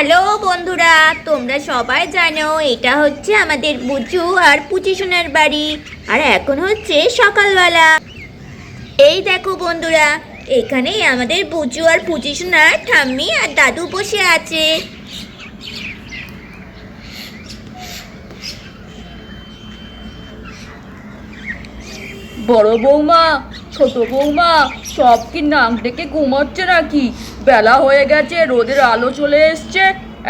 Hello বন্ধুরা, তোমরা সবাই জানো এটা হচ্ছে আমাদের বুচু আর পুচি সোনার বাড়ি। আর এখন হচ্ছে সকালবেলা। এই দেখো বন্ধুরা, এখানেই আমাদের বুচু আর পুচি সোনার ঠাম্মি আর দাদু বসে আছে। বড় বৌমা, ছোট বৌমা সব কি নাক ডেকে ঘুমাচ্ছে নাকি? বেলা হয়ে গেছে, রোদের আলো চলে এসছে,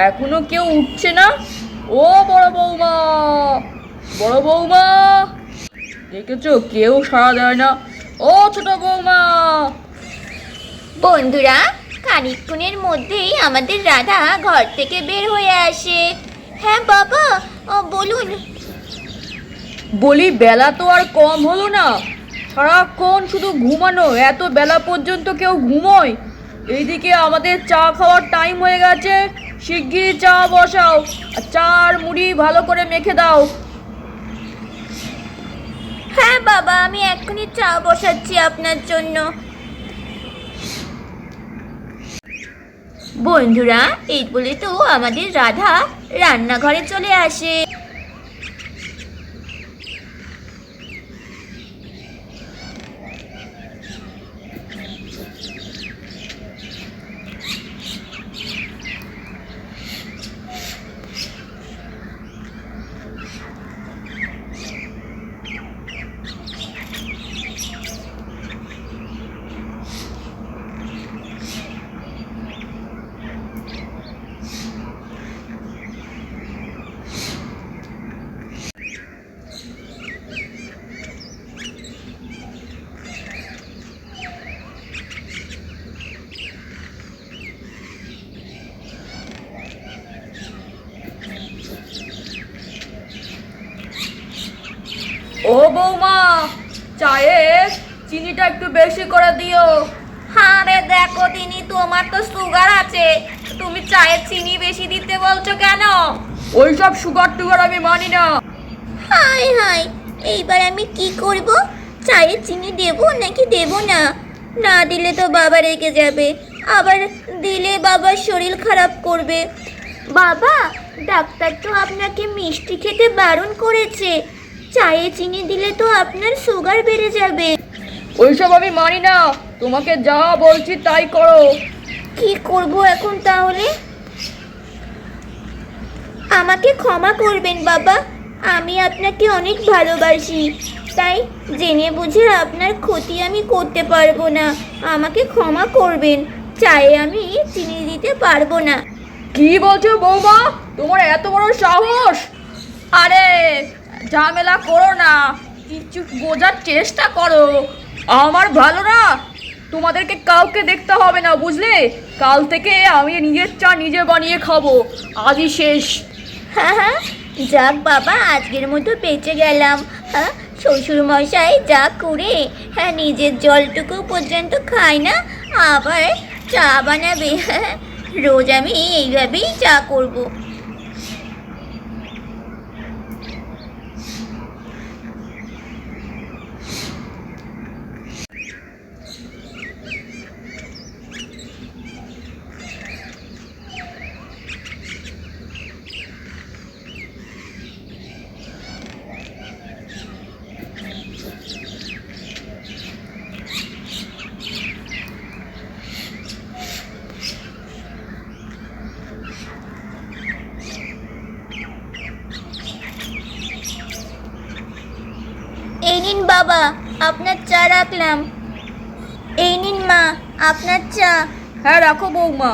এখনো কেউ উঠছে না। ও বড় বৌমা, বড় বৌমা, দেখেছো কেউ সাড়া দেয় না। ও ছোট বৌমা। বন্ধুরা, খানিকক্ষণের মধ্যেই আমাদের রাধা ঘর থেকে বের হয়ে আসে। হ্যাঁ বাবা, বলুন। বলি বেলা তো আর কম হলো না, সারাক্ষণ শুধু ঘুমানো, এত বেলা পর্যন্ত কেউ ঘুমোয়? এইদিকে আমাদের চা খাওয়ার টাইম হয়ে গেছে, শিগগিরই চা বসাও আর চা আর মুড়ি ভালো করে মেখে দাও। হ্যাঁ বাবা, আমি এক্ষুনি চা বসাচ্ছি আপনার জন্য। বন্ধুরা, এই বলে তো আমাদের রাধা রান্নাঘরে চলে আসে। ও বৌমা, চায়ে চিনিটা একটু বেশি করে দিও। হ্যাঁ রে, দেখো দিনি, তোমার তো সুগার আছে, তুমি চায়ে চিনি বেশি দিতে বলছো কেন? ওইসব সুগার টুগার আমি মানি না। হাই হাই, এইবার আমি কি করব? চায়ে চিনি দেবো নাকি দেবো না? না দিলে তো বাবা রেগে যাবে, আবার দিলে বাবার শরীর খারাপ করবে। বাবা, ডাক্তার তো আপনাকে মিষ্টি খেতে বারণ করেছে, চায়ে চিনি দিলে তো আপনার সুগার বেড়ে যাবে। ওইসব আমি মানি না, তোমাকে যা বলছি তাই করো। কি করব এখন তাহলে? আমাকে ক্ষমা করবেন বাবা, আমি আপনাকে অনেক ভালোবাসি, তাই জেনে বুঝে আপনার ক্ষতি আমি করতে পারবো না। আমাকে ক্ষমা করবেন, চায়ে আমি চিনি দিতে পারবো না। কি বলছো বৌমা, তোমার এত বড় সাহস? আরে ঝামেলা করো না, কিছু বোঝার চেষ্টা করো। আমার ভালো না তোমাদেরকে কাউকে দেখতে হবে না, বুঝলে? কাল থেকে আমি নিজের চা নিজে বানিয়ে খাবো, আজই শেষ। হ্যাঁ হ্যাঁ, যাক বাবা, আজকের মতো বেঁচে গেলাম। হ্যাঁ, শ্বশুর মশাই যা করে, হ্যাঁ, নিজের জলটুকু পর্যন্ত খায় না, আবার চা বানাবে। হ্যাঁ, রোজ আমি এইভাবেই চা করবো। এই নিন বাবা, আপনার চা রাখলাম। এই নিন মা, আপনার চা। হ্যাঁ রাখো বৌমা।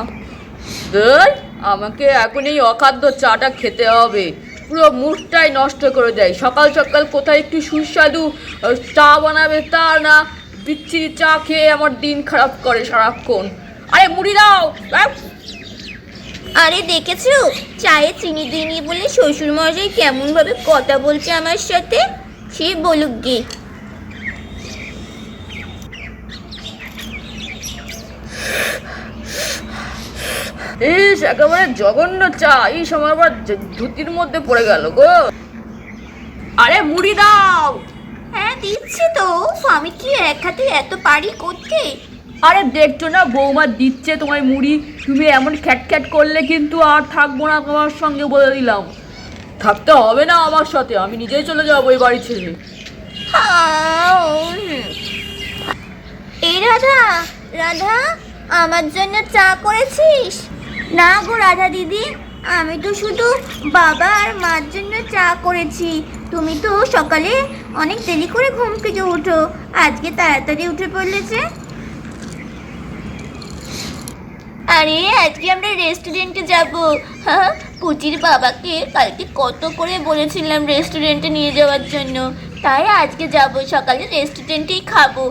ধুর, আমাকে এখন এই অখাদ্য চাটা খেতে হবে, পুরো মুডটাই নষ্ট করে দেয়। সকাল সকাল কোথায় একটু সুস্বাদু চা বানাবে তা না, বিচ্ছিরি চা খেয়ে আমার দিন খারাপ করে সারাক্ষণ। আরে মুড়ি দাও। আরে দেখেছো, চায়ে চিনি দিইনি বলে শ্বশুর মশাই কেমন ভাবে কথা বলছে আমার সাথে। সে বলুক গে। ইস, একেবারে জঘন্য চা, এই সময় আবার ধুতির মধ্যে পড়ে গেল গো। আরে মুড়ি দাও। হ্যাঁ দিচ্ছি তো, আমি কি এক হাতে এত পারি করতে? আরে দেখছো না বৌমা দিচ্ছে তোমায় মুড়ি, তুমি এমন খ্যাট করলে কিন্তু আর থাকবো না তোমার সঙ্গে, বলে দিলাম। থাকতে হবে না আমার সাথে, আমি নিজেই চলে যাবো এই বাড়ি ছেড়ে। এই রাধা, রাধা, আমার জন্য চা করেছিস? না গো রাধা দিদি, আমি তো শুধু বাবা আর মার জন্য চা করেছি। তুমি তো সকালে অনেক দেরি করে ঘুম থেকে উঠো, আজকে তাড়াতাড়ি উঠে পড়লে যে। আরে আজকে আমরা রেস্টুরেন্টে যাব। পুচির বাবাকে কালকে কত করে বলেছিলাম রেস্টুরেন্টে নিয়ে যাওয়ার জন্য, তাই আজকে যাব, সকালে রেস্টুরেন্টেই খাবো।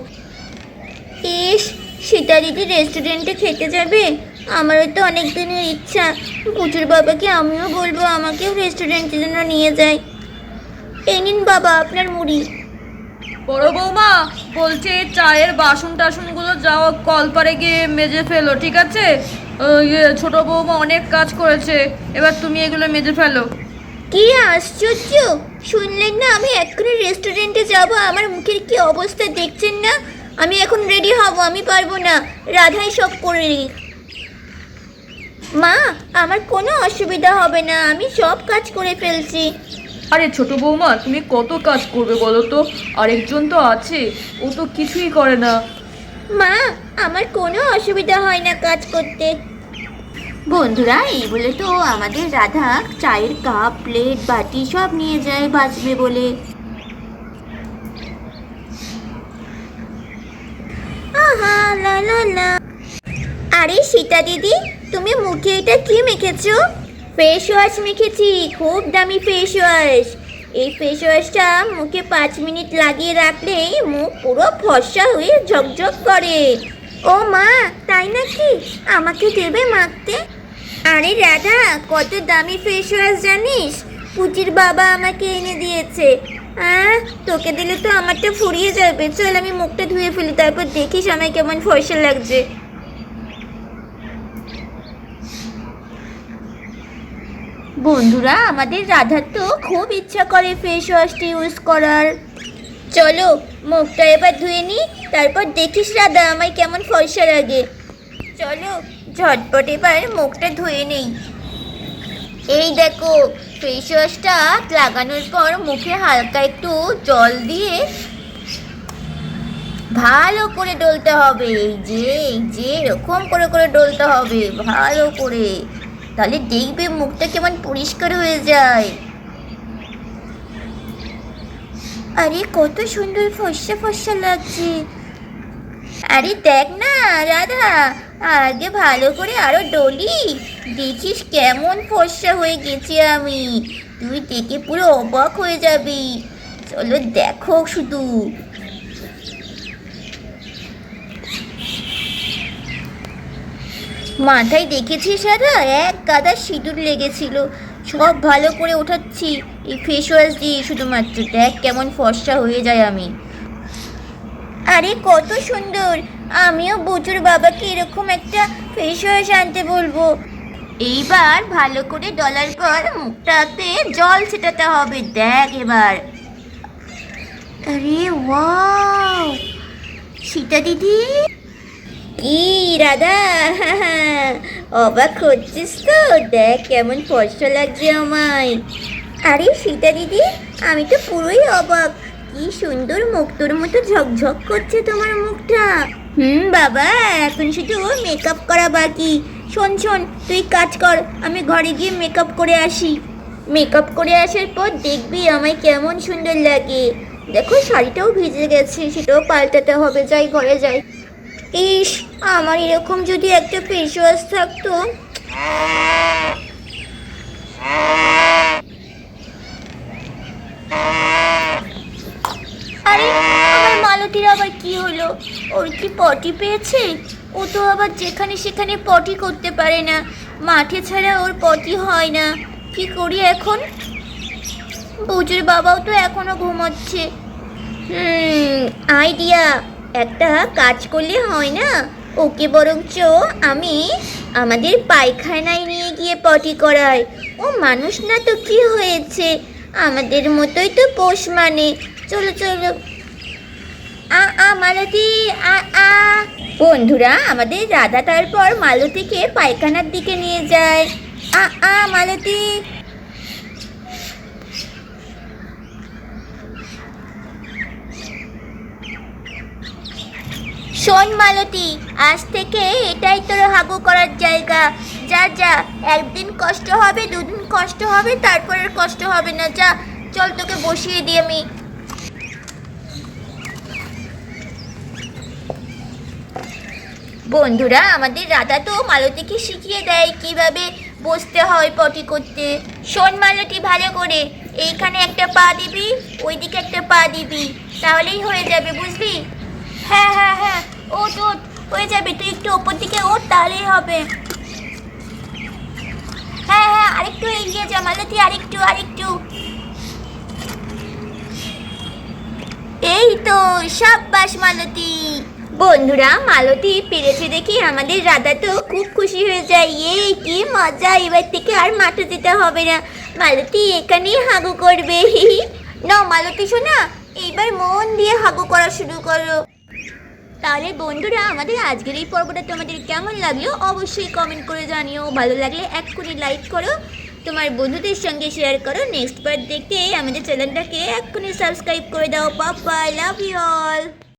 ইস, সীতা দিদি রেস্টুরেন্টে খেতে যাবে? আমারও তো অনেক দিনের ইচ্ছা। পুচুর বাবাকে আমিও বলবো আমাকেও রেস্টুরেন্টের জন্য নিয়ে যায়। এই নিন বাবা আপনার মুড়ি। বড় বৌমা বলছে চায়ের বাসন টাসনগুলো যাও কলপারে গিয়ে মেজে ফেলো, ঠিক আছে? ছোট বৌমা অনেক কাজ করেছে, এবার তুমি এগুলো মেজে ফেলো। কি আশ্চর্য, শুনলেন না আমি এক্ষুনি রেস্টুরেন্টে যাব? আমার মুখের কি অবস্থা দেখছেন না? আমি এখন রেডি হব, আমি পারবো না, রাধাই সব করে। মা, আমার কোনো অসুবিধা হবে না, আমি সব কাজ করে ফেলছি। আরে ছোট বৌমা তুমি কত কাজ করবে বলো তো, আরেকজন তো আছে, ও তো কিছুই করে না। মা, আমার কোনো অসুবিধা হয় না কাজ করতে। বন্ধুরা, এই বলে তো আমাদের রাধা চায়ের কাপ, প্লেট, বাটি সব নিয়ে যায় বাঁচবে বলে। আহা লা লা লা। আরে সীতা দিদি, তুমি মুখে এটা কি মেখেছো? ফেস ওয়াশ মেখেছি, খুব দামি ফেস ওয়াশ। এই ফেস ওয়াশটা মুখে 5 মিনিট লাগিয়ে রাখলেই মুখ পুরো ফর্সা হয়ে ঝকঝক করে। ও মা, তাই নাকি? আমাকে দেবে মাখতে? আরে রাধা, কত দামি ফেস ওয়াশ জানিস? পুচির বাবা আমাকে এনে দিয়েছে। তোকে দিলে তো আমারটা ফুরিয়ে যাবে। চল আমি মুখটা ধুয়ে ফেলি, তারপর দেখিস আমায় কেমন ফর্সা লাগছে। বন্ধুরা, আমাদের রাধার তো খুব ইচ্ছা করে ফেস ওয়াশটি ইউজ করার। চলো মুখটা এবার ধুয়ে নিই, তারপর দেখিস রাধা আমায় কেমন ফর্সা লাগে। চলো ঝটপট এবার মুখটা ধুয়ে নেই। এই দেখো, ফেস ওয়াশটা লাগানোর পর মুখে হালকা একটু জল দিয়ে ভালো করে ডলতে হবে। এই যে এরকম করে করে ডলতে হবে ভালো করে, তাহলে দেখবে মুখটা কেমন পরিষ্কার হয়ে যায়। আরে কত সুন্দর ফর্সা ফর্সা লাগছে। আরে দেখ না রাধা, আগে ভালো করে আরো ডলি, দেখিস কেমন ফর্সা হয়ে গেছি আমি। তুই দেখে পুরো অবাক হয়ে যাবি। চলো দেখো শুধু। মাথায় দেখেছিস রাধা, এক গাদা সিঁদুর লেগেছিল, সব ভালো করে ওঠাচ্ছি এই ফেস ওয়াশ দিয়ে শুধুমাত্র। দেখ কেমন ফর্সা হয়ে যায় আমি। আরে কত সুন্দর, আমিও বুচুর বাবাকে এরকম একটা ফেস ওয়াশ আনতে বলবো। এইবার ভালো করে ডলার পর মুখটাতে জল ছেটাতে হবে। দেখ এবার। আরে ওয়াও, সীতা দিদি। কি রাধা, অবাক হচ্ছিস তো? দেখ কেমন ফর্সা লাগছে আমায়। আরে সীতা দিদি, আমি তো পুরোই অবাক। কি সুন্দর মুখ, তোর মতো ঝকঝক করছে তোমার মুখটা। বাবা, এখন শুধু মেকআপ করা বাকি। শোন শোন, তুই কাজ কর, আমি ঘরে গিয়ে মেকআপ করে আসি। মেকআপ করে আসার পর দেখবি আমায় কেমন সুন্দর লাগে। দেখো শাড়িটাও ভিজে গেছে, সেটাও পাল্টাতে হবে। যাই ঘরে যাই। ইস, আমার এরকম যদি একটা ফেস ওয়াশ থাকতো। আরে আমার মালতীর আবার কি হলো? ওর কি পটি পেয়েছে? ও তো আবার যেখানে সেখানে পটি করতে পারে না, মাঠে ছাড়া ওর পটি হয় না। কি করি এখন? বুজুর বাবাও তো এখনো ঘুমাচ্ছে। আইডিয়া, একটা কাজ করলে হয় না, ওকে বরঞ্চ আমি আমাদের পায়খানায় নিয়ে গিয়ে পটি করাই। ও মানুষ না তো কি হয়েছে, আমাদের মতোই তো পোষ মানে। চলো চলো। মালতী বন্ধুরা আমাদের রাধা তারপর মালতীকে পায়খানার দিকে নিয়ে যায়। মালতী। শোন মালতী, আজ থেকে এটাই তোর হাগু করার জায়গা। যা যা, একদিন কষ্ট হবে, দুদিন কষ্ট হবে, তারপর আর কষ্ট হবে না। যা, চল তোকে বসিয়ে দিই আমি। বন্ধুরা আমাদের রাধা তো মালতীকে শিখিয়ে দেয় কিভাবে বসতে হয় পটি করতে। শোন মালতী, ভালো করে এইখানে একটা পা দিবি, ওইদিকে একটা পা দিবি, তাহলেই হয়ে যাবে, বুঝলি? হ্যাঁ হ্যাঁ হ্যাঁ, ওঠ ওঠ, হয়ে যাবে। তুই একটু ওপর দিকে ওঠ, তাহলেই হবে। হ্যাঁ হ্যাঁ, আরেকটু এগিয়ে যা মালতী, আরেকটু আরেকটু। এই তো, সাব্বাস মালতী। বন্ধুরা মালতী পেরেছে দেখি আমাদের রাধা তো খুব খুশি হয়ে যায়। এই কি মজা, এবার থেকে আর মাঠে যেতে হবে না, মালতী এখানেই হাগু করবে। না মালতী শোনা, এইবার মন দিয়ে হাগু করা শুরু করো। তাহলে বন্ধুরা আমাদের আজকের এই পর্বটা তোমাদের কেমন লাগলো অবশ্যই কমেন্ট করে জানিও। ভালো লাগলে এক্ষুনি লাইক করো, তোমার বন্ধুদের সঙ্গে শেয়ার করো। নেক্সট বার দেখতে আমাদের চ্যানেলটাকে এক্ষুনি সাবস্ক্রাইব করে দাও। Bye bye, love you all.